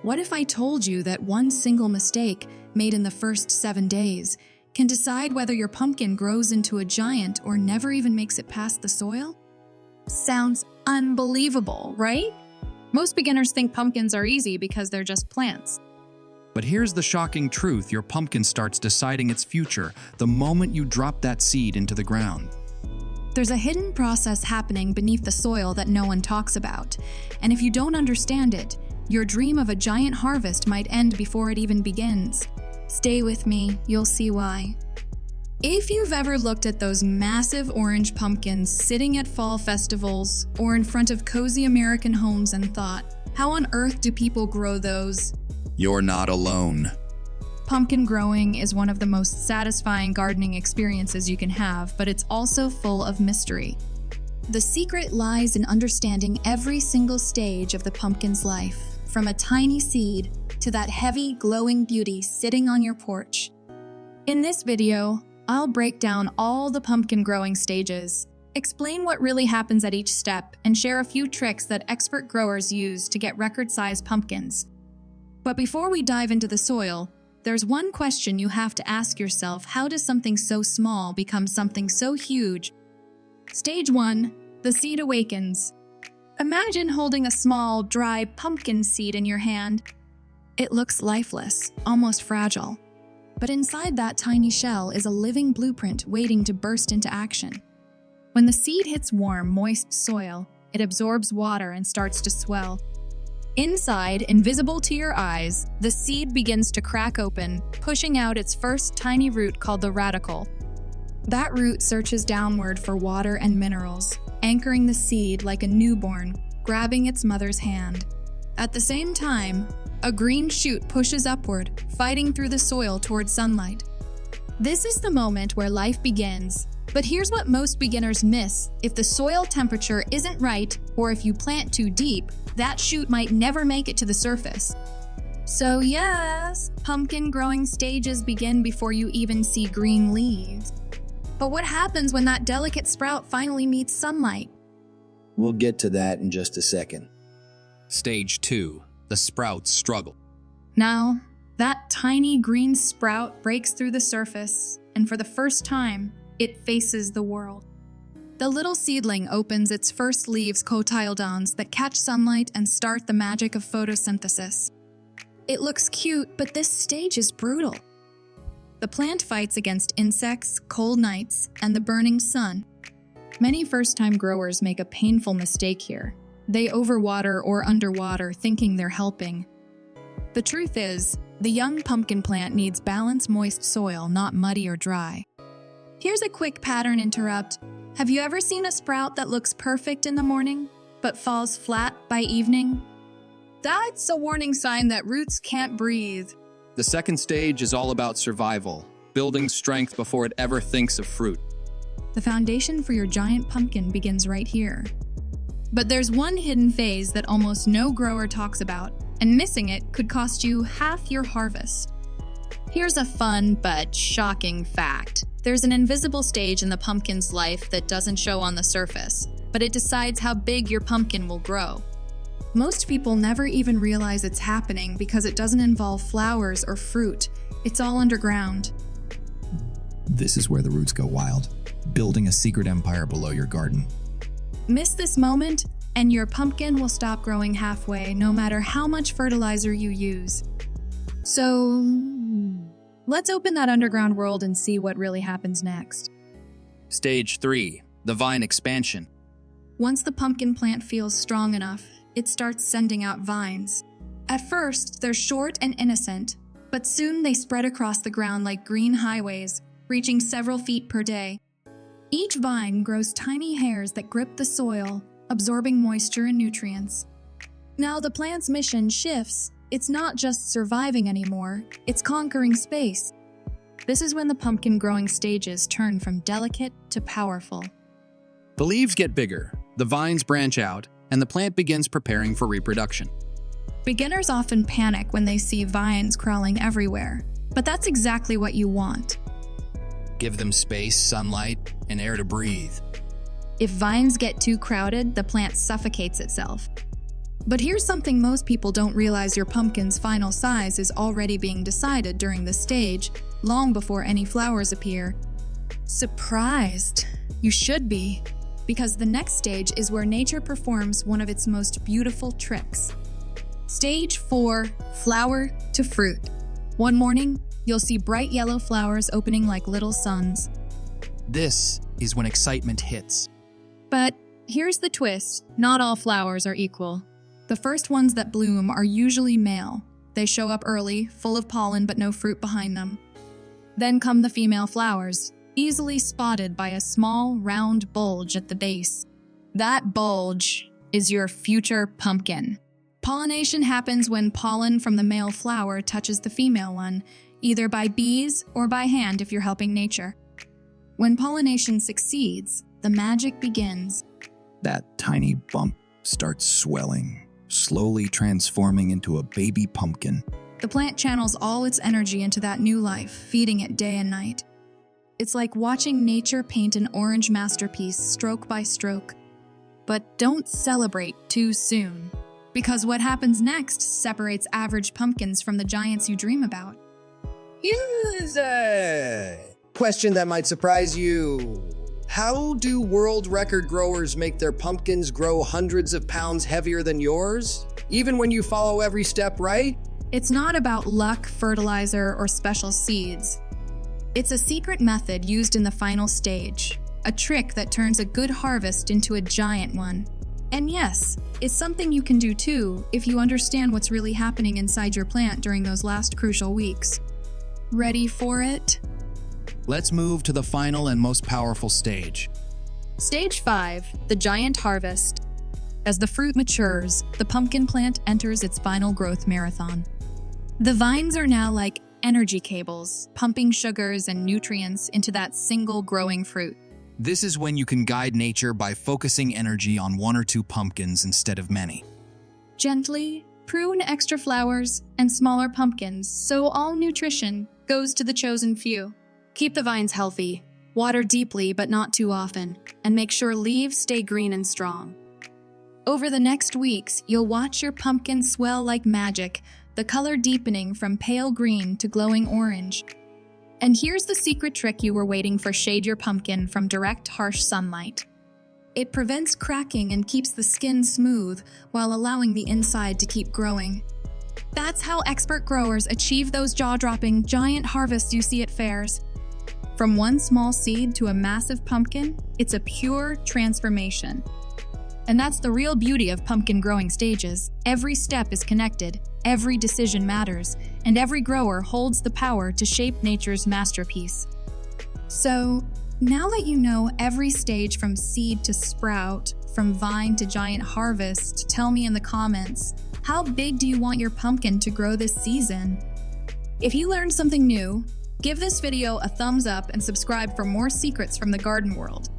What if I told you that one single mistake made in the first 7 days can decide whether your pumpkin grows into a giant or never even makes it past the soil? Sounds unbelievable, right? Most beginners think pumpkins are easy because they're just plants. But here's the shocking truth: your pumpkin starts deciding its future the moment you drop that seed into the ground. There's a hidden process happening beneath the soil that no one talks about. And if you don't understand it, your dream of a giant harvest might end before it even begins. Stay with me, you'll see why. If you've ever looked at those massive orange pumpkins sitting at fall festivals or in front of cozy American homes and thought, how on earth do people grow those? You're not alone. Pumpkin growing is one of the most satisfying gardening experiences you can have, but it's also full of mystery. The secret lies in understanding every single stage of the pumpkin's life, from a tiny seed to that heavy, glowing beauty sitting on your porch. In this video, I'll break down all the pumpkin growing stages, explain what really happens at each step, and share a few tricks that expert growers use to get record-sized pumpkins. But before we dive into the soil, there's one question you have to ask yourself: how does something so small become something so huge? Stage 1. The seed awakens. Imagine holding a small, dry pumpkin seed in your hand. It looks lifeless, almost fragile. But inside that tiny shell is a living blueprint waiting to burst into action. When the seed hits warm, moist soil, it absorbs water and starts to swell. Inside, invisible to your eyes, the seed begins to crack open, pushing out its first tiny root called the radicle. That root searches downward for water and minerals, anchoring the seed like a newborn, grabbing its mother's hand. At the same time, a green shoot pushes upward, fighting through the soil toward sunlight. This is the moment where life begins. But here's what most beginners miss: if the soil temperature isn't right, or if you plant too deep, that shoot might never make it to the surface. So yes, pumpkin growing stages begin before you even see green leaves. But what happens when that delicate sprout finally meets sunlight? We'll get to that in just a second. Stage 2. The sprouts struggle. Now, that tiny green sprout breaks through the surface, and for the first time, it faces the world. The little seedling opens its first leaves, cotyledons, that catch sunlight and start the magic of photosynthesis. It looks cute, but this stage is brutal. The plant fights against insects, cold nights, and the burning sun. Many first-time growers make a painful mistake here. They overwater or underwater, thinking they're helping. The truth is, the young pumpkin plant needs balanced, moist soil, not muddy or dry. Here's a quick pattern interrupt. Have you ever seen a sprout that looks perfect in the morning, but falls flat by evening? That's a warning sign that roots can't breathe. The second stage is all about survival, building strength before it ever thinks of fruit. The foundation for your giant pumpkin begins right here. But there's one hidden phase that almost no grower talks about, and missing it could cost you half your harvest. Here's a fun but shocking fact. There's an invisible stage in the pumpkin's life that doesn't show on the surface, but it decides how big your pumpkin will grow. Most people never even realize it's happening because it doesn't involve flowers or fruit. It's all underground. This is where the roots go wild, building a secret empire below your garden. Miss this moment, and your pumpkin will stop growing halfway, no matter how much fertilizer you use. So, let's open that underground world and see what really happens next. Stage 3. The vine expansion. Once the pumpkin plant feels strong enough, it starts sending out vines. At first, they're short and innocent, but soon they spread across the ground like green highways, reaching several feet per day. Each vine grows tiny hairs that grip the soil, absorbing moisture and nutrients. Now the plant's mission shifts. It's not just surviving anymore, it's conquering space. This is when the pumpkin growing stages turn from delicate to powerful. The leaves get bigger, the vines branch out, and the plant begins preparing for reproduction. Beginners often panic when they see vines crawling everywhere, but that's exactly what you want. Give them space, sunlight, and air to breathe. If vines get too crowded, the plant suffocates itself. But here's something most people don't realize: your pumpkin's final size is already being decided during this stage, long before any flowers appear. Surprised? You should be, because the next stage is where nature performs one of its most beautiful tricks. Stage 4, flower to fruit. One morning, you'll see bright yellow flowers opening like little suns. This is when excitement hits. But here's the twist: not all flowers are equal. The first ones that bloom are usually male. They show up early, full of pollen but no fruit behind them. Then come the female flowers, easily spotted by a small, round bulge at the base. That bulge is your future pumpkin. Pollination happens when pollen from the male flower touches the female one, either by bees or by hand if you're helping nature. When pollination succeeds, the magic begins. That tiny bump starts swelling, slowly transforming into a baby pumpkin. The plant channels all its energy into that new life, feeding it day and night. It's like watching nature paint an orange masterpiece stroke by stroke. But don't celebrate too soon, because what happens next separates average pumpkins from the giants you dream about. Here's a question that might surprise you. How do world record growers make their pumpkins grow hundreds of pounds heavier than yours, even when you follow every step right? It's not about luck, fertilizer, or special seeds. It's a secret method used in the final stage, a trick that turns a good harvest into a giant one. And yes, it's something you can do too if you understand what's really happening inside your plant during those last crucial weeks. Ready for it? Let's move to the final and most powerful stage. Stage 5, the giant harvest. As the fruit matures, the pumpkin plant enters its final growth marathon. The vines are now like energy cables, pumping sugars and nutrients into that single growing fruit. This is when you can guide nature by focusing energy on one or two pumpkins instead of many. Gently prune extra flowers and smaller pumpkins so all nutrition goes to the chosen few. Keep the vines healthy, water deeply but not too often, and make sure leaves stay green and strong. Over the next weeks, you'll watch your pumpkin swell like magic, the color deepening from pale green to glowing orange. And here's the secret trick you were waiting for: shade your pumpkin from direct, harsh sunlight. It prevents cracking and keeps the skin smooth while allowing the inside to keep growing. That's how expert growers achieve those jaw-dropping giant harvests you see at fairs. From one small seed to a massive pumpkin, it's a pure transformation. And that's the real beauty of pumpkin growing stages. Every step is connected, every decision matters, and every grower holds the power to shape nature's masterpiece. So, now that you know every stage from seed to sprout, from vine to giant harvest, tell me in the comments, how big do you want your pumpkin to grow this season? If you learned something new, give this video a thumbs up and subscribe for more secrets from the garden world.